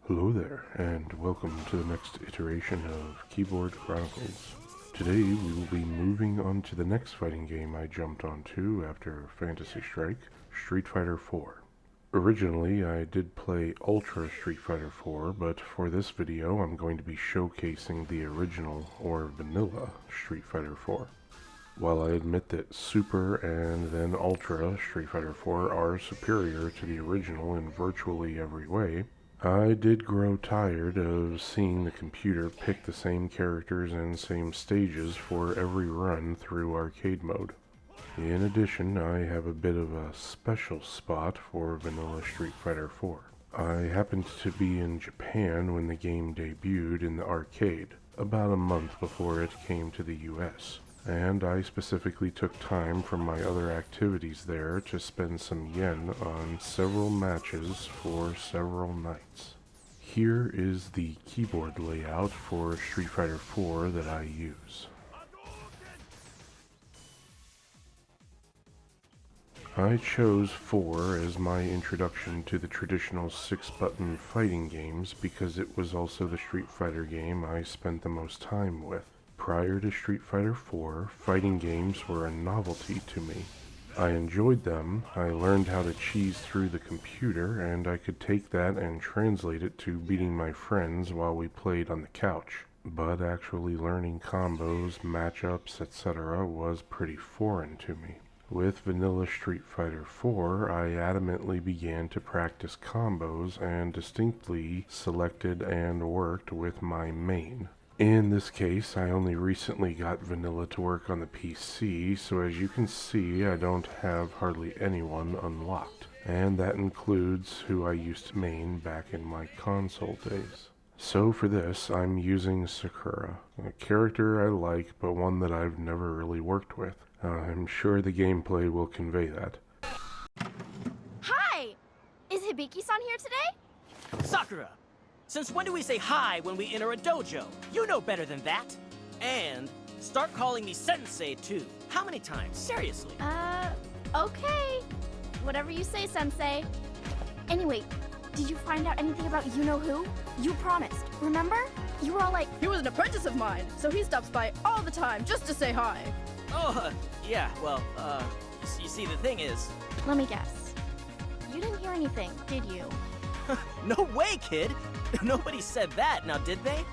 Hello there, and welcome to the next iteration of Keyboard Chronicles. Today we will be moving on to the next fighting game I jumped onto after Fantasy Strike, Street Fighter IV. Originally I did play Ultra Street Fighter IV, but for this video I'm going to be showcasing the original, or vanilla, Street Fighter IV. While I admit that Super and then Ultra Street Fighter IV are superior to the original in virtually every way, I did grow tired of seeing the computer pick the same characters and same stages for every run through arcade mode. In addition, I have a bit of a special spot for vanilla Street Fighter IV. I happened to be in Japan when the game debuted in the arcade, about a month before it came to the US. And I specifically took time from my other activities there to spend some yen on several matches for several nights. Here is the keyboard layout for Street Fighter IV that I use. I chose 4 as my introduction to the traditional 6-button fighting games because it was also the Street Fighter game I spent the most time with. Prior to Street Fighter IV, fighting games were a novelty to me. I enjoyed them, I learned how to cheese through the computer, and I could take that and translate it to beating my friends while we played on the couch. But actually learning combos, matchups, etc. was pretty foreign to me. With vanilla Street Fighter IV, I adamantly began to practice combos and distinctly selected and worked with my main. In this case, I only recently got vanilla to work on the PC, so as you can see, I don't have hardly anyone unlocked. And that includes who I used to main back in my console days. So for this, I'm using Sakura, a character I like, but one that I've never really worked with. I'm sure the gameplay will convey that. Hi! Is Hibiki-san here today? Sakura! Since when do we say hi when we enter a dojo? You know better than that. And start calling me sensei too. How many times? Seriously. Okay. Whatever you say, sensei. Anyway, did you find out anything about you-know-who? You promised, remember? You were all like, he was an apprentice of mine, so he stops by all the time just to say hi. Oh, yeah, well, you see, the thing is... Let me guess. You didn't hear anything, did you? No way, kid! Nobody said that, now did they?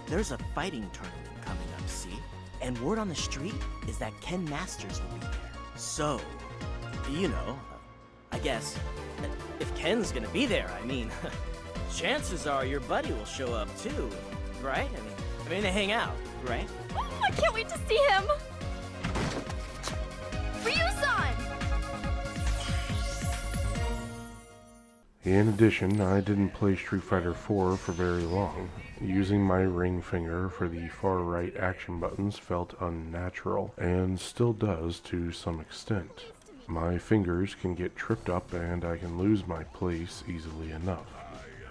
There's a fighting tournament coming up, see? And word on the street is that Ken Masters will be there. So, you know, I guess, if Ken's gonna be there, I mean, chances are your buddy will show up too, right? I mean, they hang out, right? Oh, I can't wait to see him! Ryu-san! In addition, I didn't play Street Fighter IV for very long. Using my ring finger for the far right action buttons felt unnatural, and still does to some extent. My fingers can get tripped up and I can lose my place easily enough.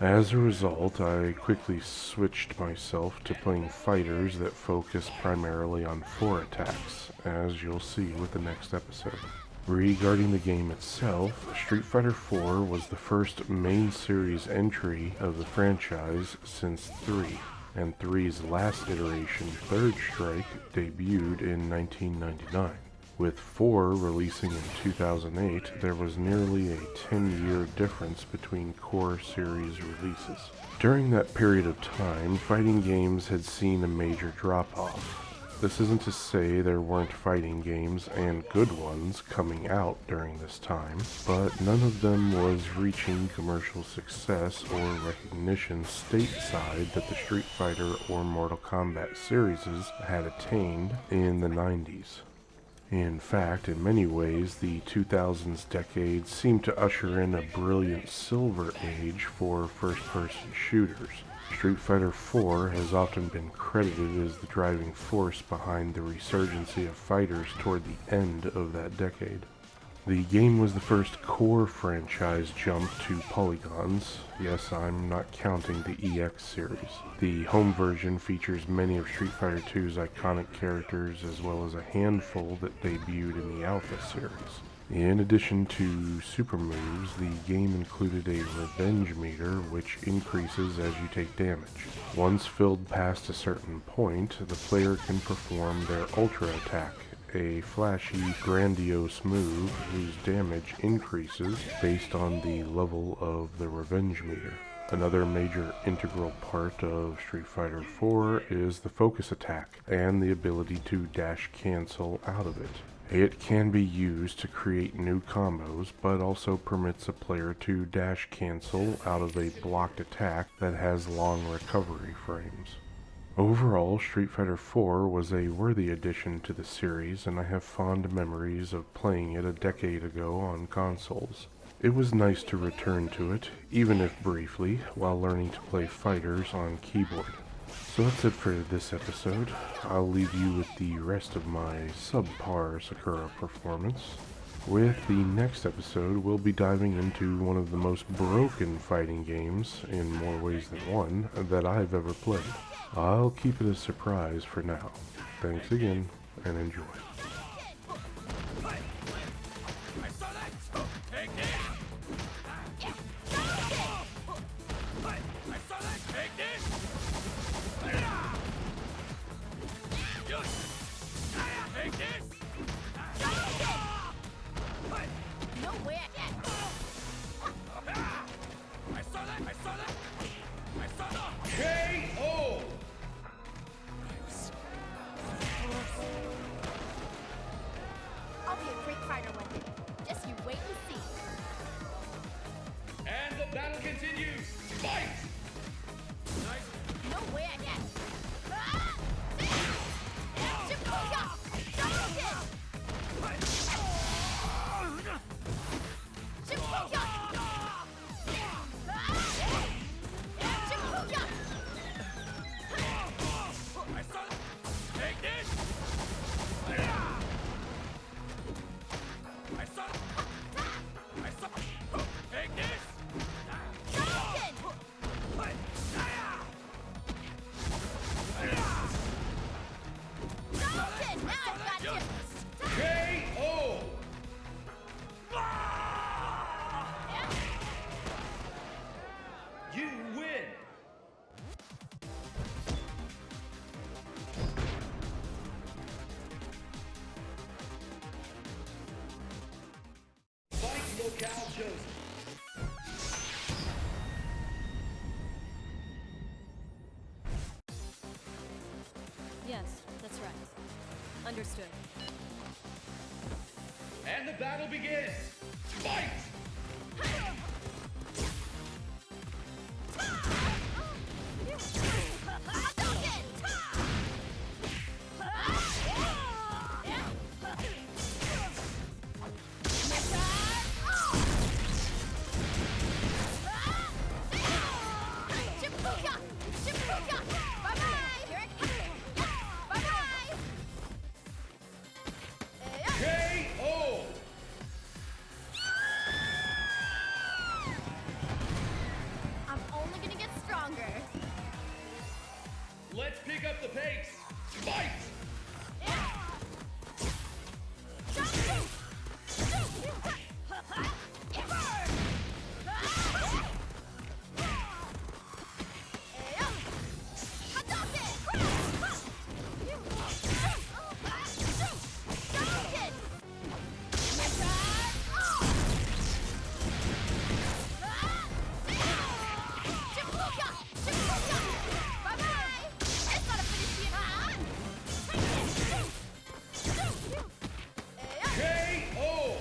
As a result, I quickly switched myself to playing fighters that focus primarily on 4 attacks, as you'll see with the next episode. Regarding the game itself, Street Fighter IV was the first main series entry of the franchise since 3, and 3's last iteration, Third Strike, debuted in 1999. With 4 releasing in 2008, there was nearly a 10-year difference between core series releases. During that period of time, fighting games had seen a major drop-off. This isn't to say there weren't fighting games, and good ones, coming out during this time, but none of them was reaching commercial success or recognition stateside that the Street Fighter or Mortal Kombat series had attained in the 90s. In fact, in many ways, the 2000s decade seemed to usher in a brilliant silver age for first-person shooters. Street Fighter IV has often been credited as the driving force behind the resurgency of fighters toward the end of that decade. The game was the first core franchise jump to polygons. Yes, I'm not counting the EX series. The home version features many of Street Fighter II's iconic characters as well as a handful that debuted in the Alpha series. In addition to super moves, the game included a revenge meter which increases as you take damage. Once filled past a certain point, the player can perform their ultra attack, a flashy, grandiose move whose damage increases based on the level of the revenge meter. Another major integral part of Street Fighter IV is the focus attack and the ability to dash cancel out of it. It can be used to create new combos, but also permits a player to dash cancel out of a blocked attack that has long recovery frames. Overall, Street Fighter IV was a worthy addition to the series, and I have fond memories of playing it a decade ago on consoles. It was nice to return to it, even if briefly, while learning to play fighters on keyboard. So that's it for this episode. I'll leave you with the rest of my subpar Sakura performance. With the next episode, we'll be diving into one of the most broken fighting games, in more ways than one, that I've ever played. I'll keep it a surprise for now. Thanks again, and enjoy. I'll be a great fighter one day. Just you wait and see. And the battle continues. Fight! No way I get. Ah! Shibuya! Double hit! Shibuya! Ah! Shibuya! Take this! Take this! Shoryuken! Shoryuken! Now I've got you! KO! You win! Fight locale chosen. Yes, that's right. Understood. And the battle begins. Fight! KO! I'm only gonna get stronger. Let's pick up the pace. Fight! KO!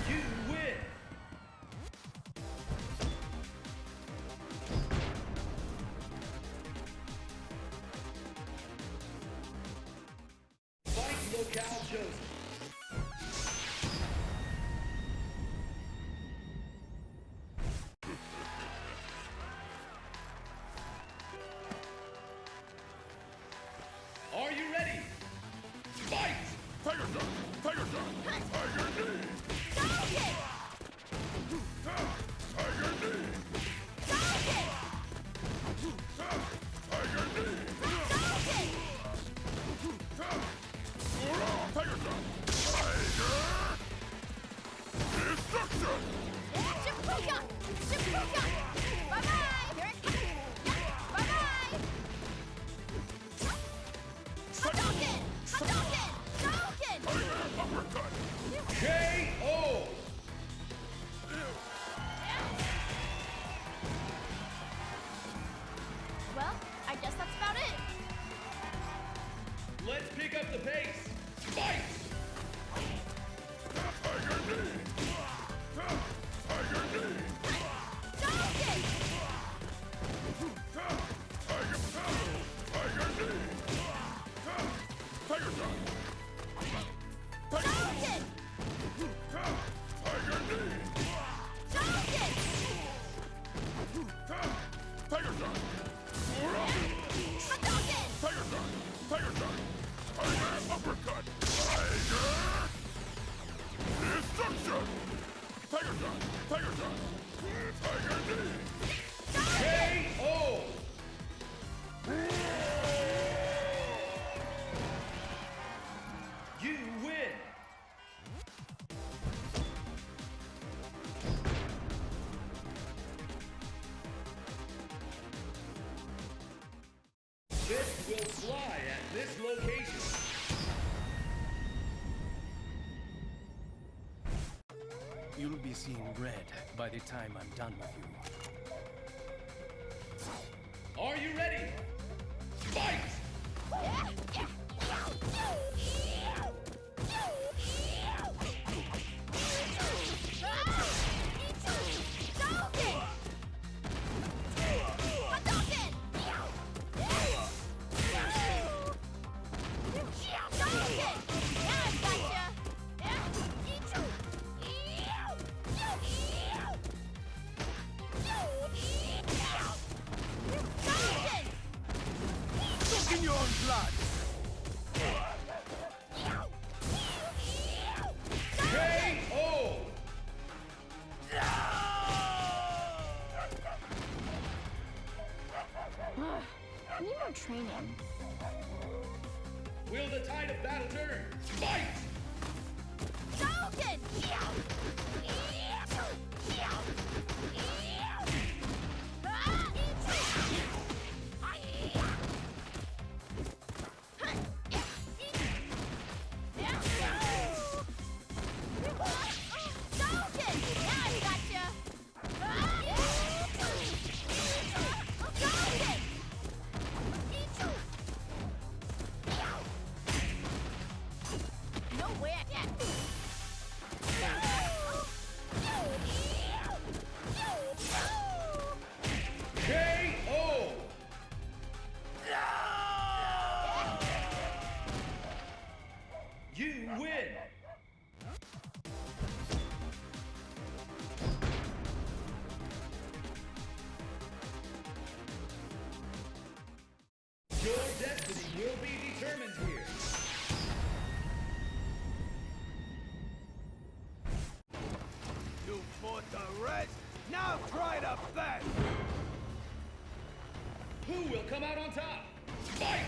You win! Fight locale chosen. Are you ready? Fight! Tiger Shot! Tiger Shot! Tiger Knee! Tiger Knee! Tiger Knee! Tiger Shot! Tiger Shot! Tiger Knee! KO! You win! Fist will fly at this location. You'll be seeing red by the time I'm done with you. Are you ready? Fight! In your own blood! KO! I need more training. Will the tide of battle turn? Fight! Falcon! No way I can! KO! You win! Your destiny will be determined here. You fought the rest, now try to beg! Who will come out on top? Fight!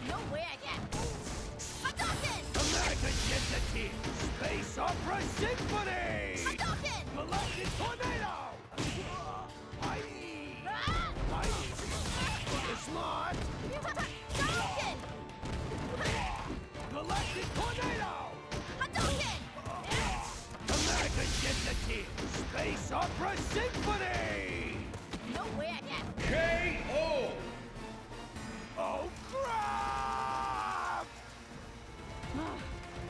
No way I can! Hadouken! American Entity! Space Opera Symphony! Hadouken! Galactic Tornado! Aye! You're smart! Hadouken! Galactic Tornado! Hadouken! American Entity! Space Opera Symphony! No way I can! KO! Oh, crap! I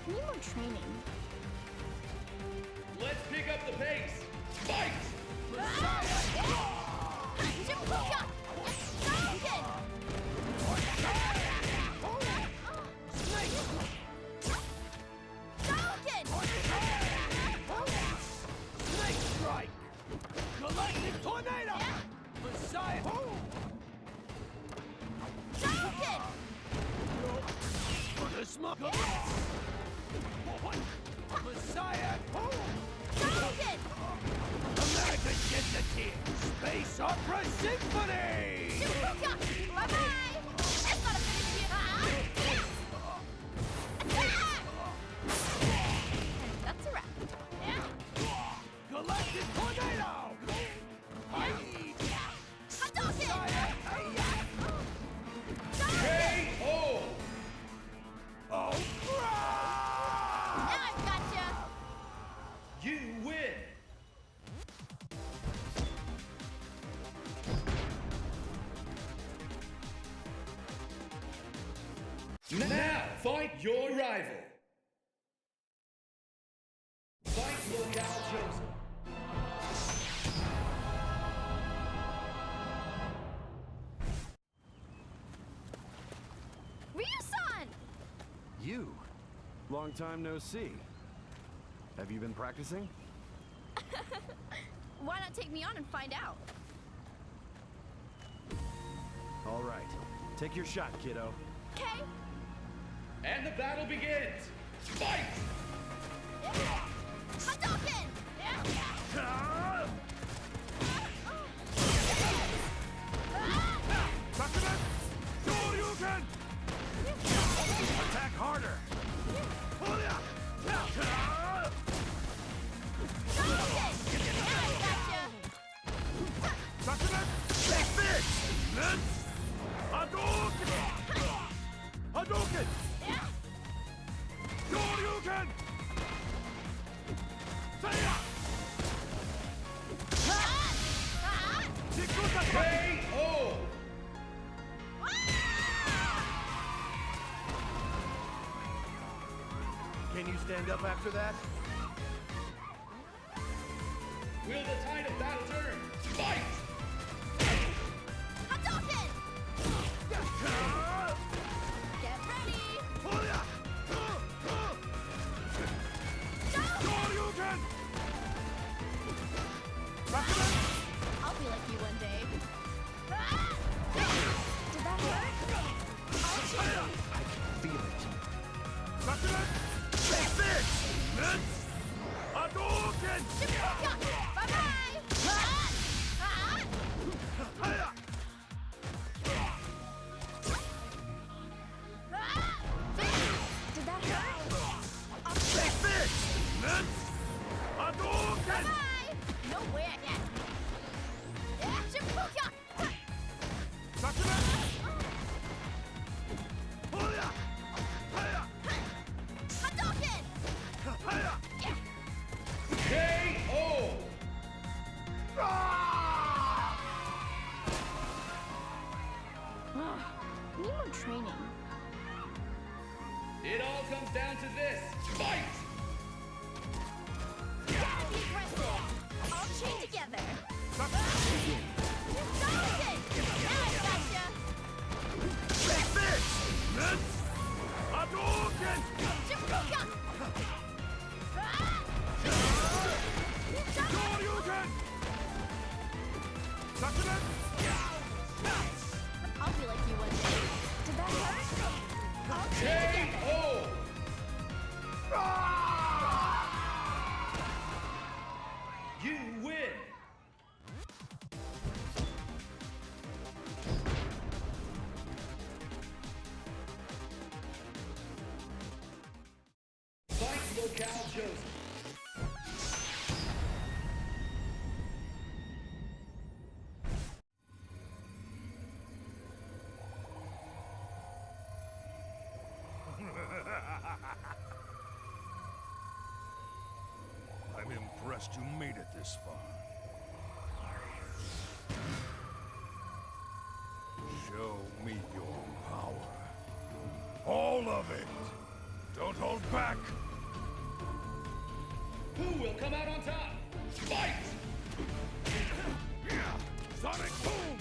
need more training. Let's pick up the pace. Fight! Hadouken! Hadouken! Snake Strike! Galactic Tornado! Messiah! For the smoke! Messiah! American Entity! Space Opera Symphony! Bye-bye! That's not a finish yet. Attack! That's a wrap. Galactic Tornado! KO! Oh, crap! Now I've gotcha! You win! Now, fight your rival! Fight locale chosen. Ryu-san! You? Long time no see. Have you been practicing? Why not take me on and find out? Take your shot, kiddo. Okay. And the battle begins! Fight! Hadouken! Sakura! Shoryuken! Attack harder! Sakura! Take this! Hadouken! Hadouken! Shoryuken! Seiya! KO! Can you stand up after that? Will the tide of battle turn? Fight! Hadouken! Get ready! Shoryuken! I'll be like you one day. Did that hurt? I'll change. I can feel it. Sakura! Take this! Hadouken! Bye-bye! Did that hurt? Take this! Hadouken! Bye! No way I can. Sakura! Hadouken! KO! Need more training. It all comes down to this. Fight! Gotta be aggressive. All chain together. Hadouken! Hadouken! Now I gotcha. Take this! Hadouken! Shibuya! Shoryuken! Sakura! I'll be like you one day. Did that hurt? All chain together. KO! You win! Fight locale chosen. I'm impressed you made it this far. Show me your power. All of it! Don't hold back! Who will come out on top? Fight! Sonic boom!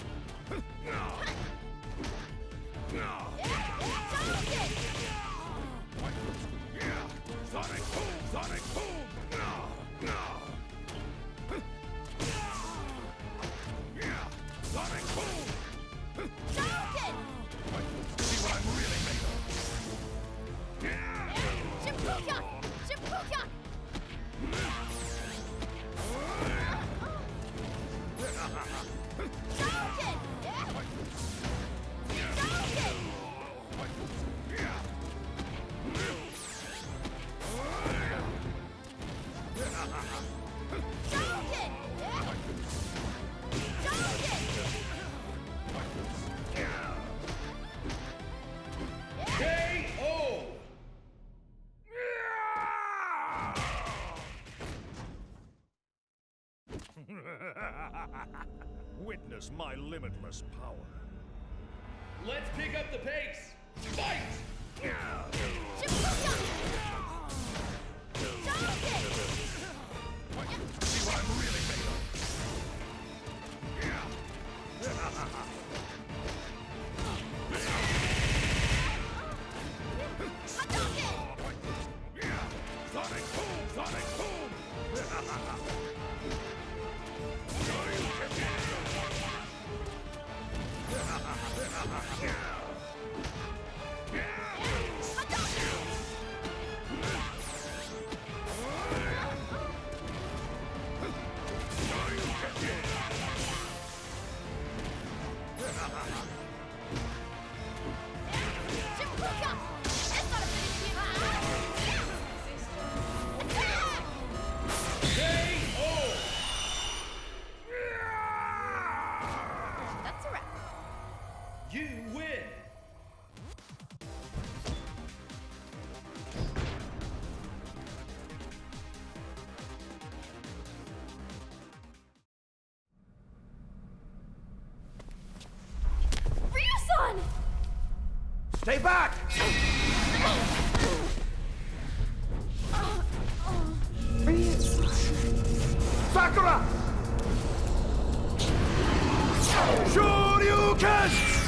Hadouken! Sonic boom! Sonic boom! Sonic boom! Hadouken! See what I'm really made of! Shibuya! Shibuya! Hadouken! Hadouken! Hadouken! Hadouken! KO! Witness my limitless power. Let's pick up the pace! Fight! Shibuya! Hadouken! See what I'm really made of! Hadouken! Sonic boom! Sonic boom! That's a wrap. You win! Ryu-san! Stay back! Sakura! Shoryuken!